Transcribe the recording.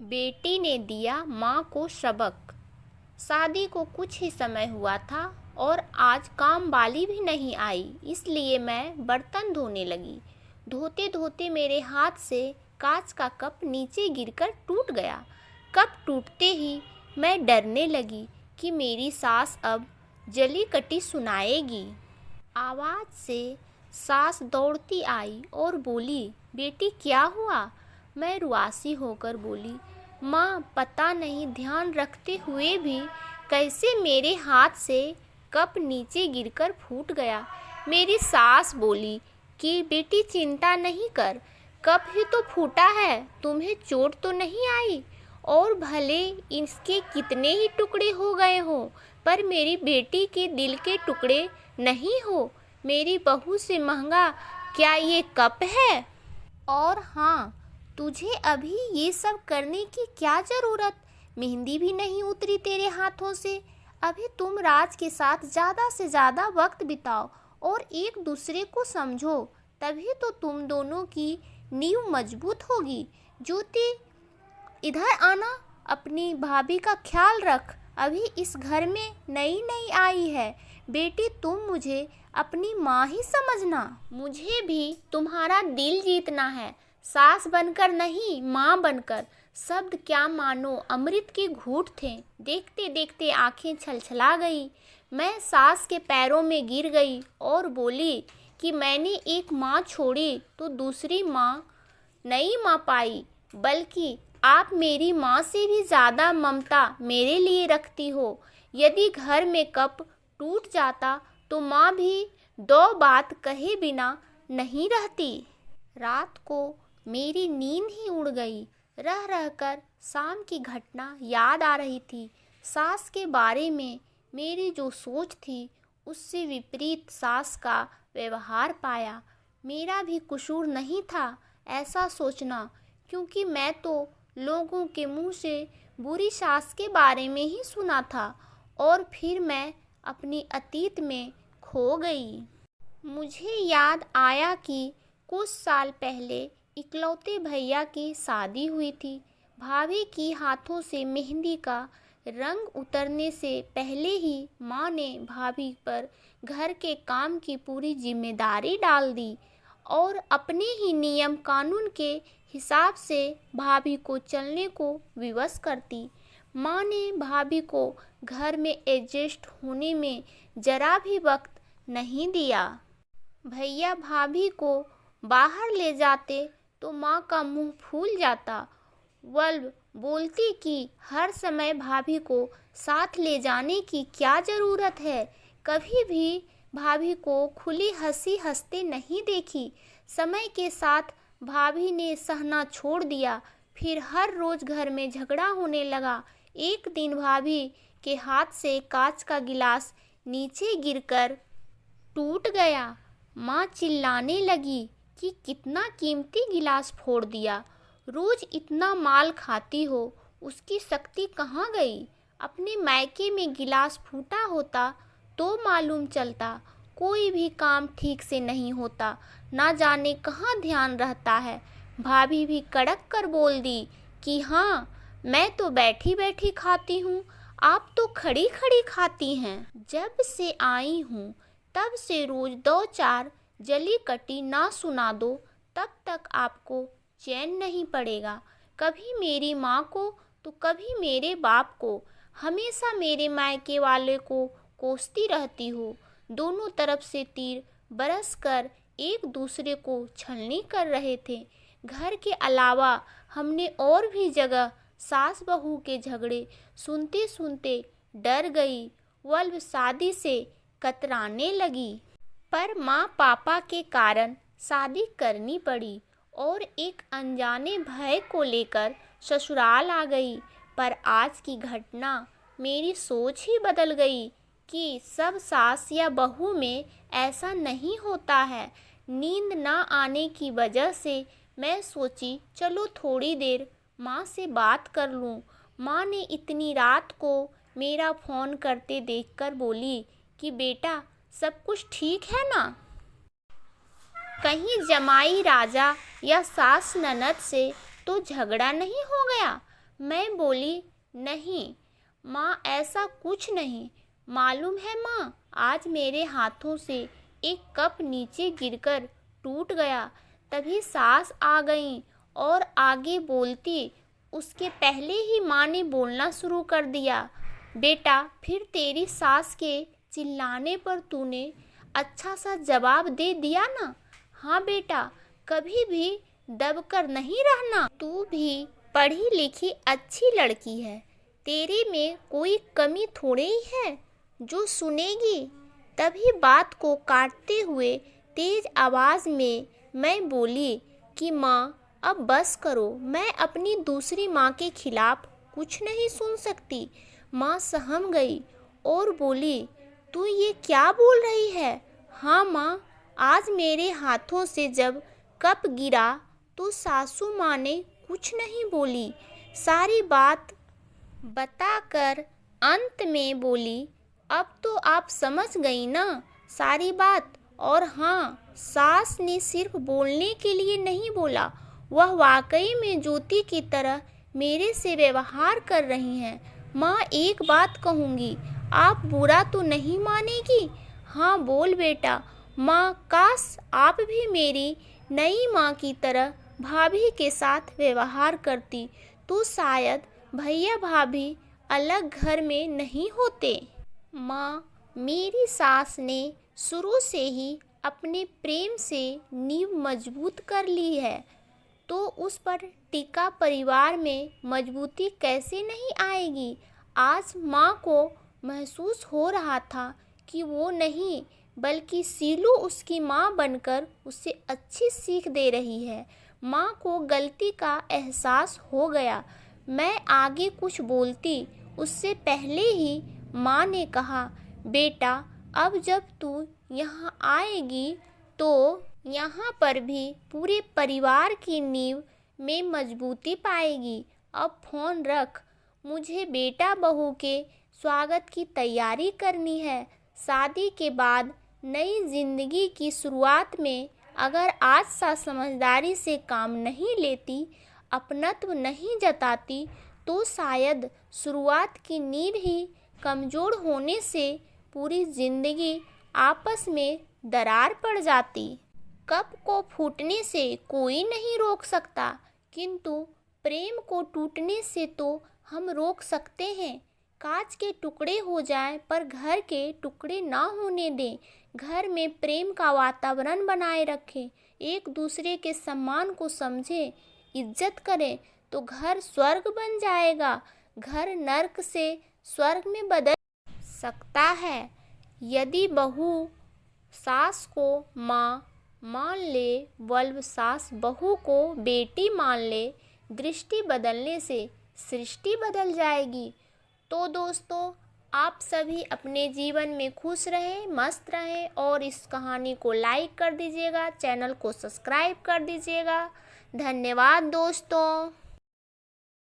बेटी ने दिया माँ को सबक। शादी को कुछ ही समय हुआ था और आज काम वाली भी नहीं आई, इसलिए मैं बर्तन धोने लगी। धोते धोते मेरे हाथ से कांच का कप नीचे गिरकर टूट गया। कप टूटते ही मैं डरने लगी कि मेरी सास अब जली कटी सुनाएगी। आवाज़ से सास दौड़ती आई और बोली, बेटी क्या हुआ? मैं रुआसी होकर बोली, माँ पता नहीं ध्यान रखते हुए भी कैसे मेरे हाथ से कप नीचे गिरकर फूट गया। मेरी सास बोली कि बेटी चिंता नहीं कर, कप ही तो फूटा है, तुम्हें चोट तो नहीं आई। और भले इसके कितने ही टुकड़े हो गए हों, पर मेरी बेटी के दिल के टुकड़े नहीं हो। मेरी बहू से महंगा क्या ये कप है? और हाँ, तुझे अभी ये सब करने की क्या ज़रूरत? मेहंदी भी नहीं उतरी तेरे हाथों से। अभी तुम राज के साथ ज़्यादा से ज़्यादा वक्त बिताओ और एक दूसरे को समझो, तभी तो तुम दोनों की नींव मजबूत होगी। ज्योति, इधर आना, अपनी भाभी का ख्याल रख, अभी इस घर में नई नई आई है। बेटी तुम मुझे अपनी माँ ही समझना, मुझे भी तुम्हारा दिल जीतना है, सास बनकर नहीं माँ बनकर। शब्द क्या मानो अमृत के घूंट थे। देखते देखते आंखें छलछला गई। मैं सास के पैरों में गिर गई और बोली कि मैंने एक माँ छोड़ी तो दूसरी माँ नहीं माँ पाई, बल्कि आप मेरी माँ से भी ज़्यादा ममता मेरे लिए रखती हो। यदि घर में कप टूट जाता तो माँ भी दो बात कहे बिना नहीं रहती। रात को मेरी नींद ही उड़ गई। रह रहकर शाम की घटना याद आ रही थी। सास के बारे में मेरी जो सोच थी उससे विपरीत सास का व्यवहार पाया। मेरा भी कसूर नहीं था ऐसा सोचना, क्योंकि मैं तो लोगों के मुंह से बुरी सास के बारे में ही सुना था और फिर मैं अपनी अतीत में खो गई। मुझे याद आया कि कुछ साल पहले इकलौते भैया की शादी हुई थी। भाभी की हाथों से मेहंदी का रंग उतरने से पहले ही माँ ने भाभी पर घर के काम की पूरी जिम्मेदारी डाल दी और अपने ही नियम कानून के हिसाब से भाभी को चलने को विवश करती। माँ ने भाभी को घर में एडजस्ट होने में जरा भी वक्त नहीं दिया। भैया भाभी को बाहर ले जाते तो माँ का मुंह फूल जाता। वह बोलती कि हर समय भाभी को साथ ले जाने की क्या ज़रूरत है। कभी भी भाभी को खुली हंसी हंसते नहीं देखी। समय के साथ भाभी ने सहना छोड़ दिया। फिर हर रोज़ घर में झगड़ा होने लगा। एक दिन भाभी के हाथ से कांच का गिलास नीचे गिरकर टूट गया। माँ चिल्लाने लगी कि कितना कीमती गिलास फोड़ दिया, रोज इतना माल खाती हो, उसकी शक्ति कहाँ गई? अपने मायके में गिलास फूटा होता तो मालूम चलता। कोई भी काम ठीक से नहीं होता, ना जाने कहाँ ध्यान रहता है। भाभी भी कड़क कर बोल दी कि हाँ, मैं तो बैठी बैठी खाती हूँ, आप तो खड़ी खड़ी खाती हैं। जब से आई हूँ तब से रोज दो चार जली कटी ना सुना दो, तब तक आपको चैन नहीं पड़ेगा। कभी मेरी माँ को तो कभी मेरे बाप को, हमेशा मेरे मायके वाले को कोसती रहती हो। दोनों तरफ से तीर बरस कर एक दूसरे को छलनी कर रहे थे। घर के अलावा हमने और भी जगह सास बहू के झगड़े सुनते सुनते डर गई। वल्ब शादी से कतराने लगी, पर माँ पापा के कारण शादी करनी पड़ी और एक अनजाने भय को लेकर ससुराल आ गई। पर आज की घटना मेरी सोच ही बदल गई कि सब सास या बहू में ऐसा नहीं होता है। नींद ना आने की वजह से मैं सोची चलो थोड़ी देर माँ से बात कर लूँ। माँ ने इतनी रात को मेरा फ़ोन करते देखकर बोली कि बेटा सब कुछ ठीक है ना? कहीं जमाई राजा या सास ननद से तो झगड़ा नहीं हो गया? मैं बोली, नहीं माँ, ऐसा कुछ नहीं। मालूम है माँ, आज मेरे हाथों से एक कप नीचे गिरकर टूट गया। तभी सास आ गईं और आगे बोलती उसके पहले ही माँ ने बोलना शुरू कर दिया, बेटा फिर तेरी सास के चिल्लाने पर तूने अच्छा सा जवाब दे दिया ना। हाँ बेटा, कभी भी दबकर नहीं रहना। तू भी पढ़ी लिखी अच्छी लड़की है, तेरे में कोई कमी थोड़े ही है जो सुनेगी। तभी बात को काटते हुए तेज आवाज़ में मैं बोली कि माँ अब बस करो, मैं अपनी दूसरी माँ के खिलाफ कुछ नहीं सुन सकती। माँ सहम गई और बोली, तू ये क्या बोल रही है? हाँ माँ, आज मेरे हाथों से जब कप गिरा तो सासू माँ ने कुछ नहीं बोली, सारी बात बताकर अंत में बोली, अब तो आप समझ गई ना सारी बात। और हाँ, सास ने सिर्फ बोलने के लिए नहीं बोला, वह वाकई में ज्योति की तरह मेरे से व्यवहार कर रही हैं। माँ एक बात कहूँगी, आप बुरा तो नहीं मानेगी? हाँ बोल बेटा। माँ, काश आप भी मेरी नई माँ की तरह भाभी के साथ व्यवहार करती तो शायद भैया भाभी अलग घर में नहीं होते। माँ, मेरी सास ने शुरू से ही अपने प्रेम से नींव मजबूत कर ली है, तो उस पर टिका परिवार में मजबूती कैसे नहीं आएगी। आज माँ को महसूस हो रहा था कि वो नहीं बल्कि सीलू उसकी माँ बनकर उसे अच्छी सीख दे रही है। माँ को गलती का एहसास हो गया। मैं आगे कुछ बोलती उससे पहले ही माँ ने कहा, बेटा अब जब तू यहाँ आएगी तो यहाँ पर भी पूरे परिवार की नींव में मजबूती पाएगी। अब फ़ोन रख, मुझे बेटा बहू के स्वागत की तैयारी करनी है। शादी के बाद नई जिंदगी की शुरुआत में अगर आज सा समझदारी से काम नहीं लेती, अपनत्व नहीं जताती, तो शायद शुरुआत की नींव ही कमज़ोर होने से पूरी जिंदगी आपस में दरार पड़ जाती। कप को फूटने से कोई नहीं रोक सकता, किंतु प्रेम को टूटने से तो हम रोक सकते हैं। कांच के टुकड़े हो जाएं पर घर के टुकड़े ना होने दें। घर में प्रेम का वातावरण बनाए रखें, एक दूसरे के सम्मान को समझें, इज्जत करें तो घर स्वर्ग बन जाएगा। घर नर्क से स्वर्ग में बदल सकता है। यदि बहू सास को माँ मान ले, वल्व सास बहू को बेटी मान ले, दृष्टि बदलने से सृष्टि बदल जाएगी। तो दोस्तों, आप सभी अपने जीवन में खुश रहें, मस्त रहें और इस कहानी को लाइक कर दीजिएगा, चैनल को सब्सक्राइब कर दीजिएगा। धन्यवाद दोस्तों।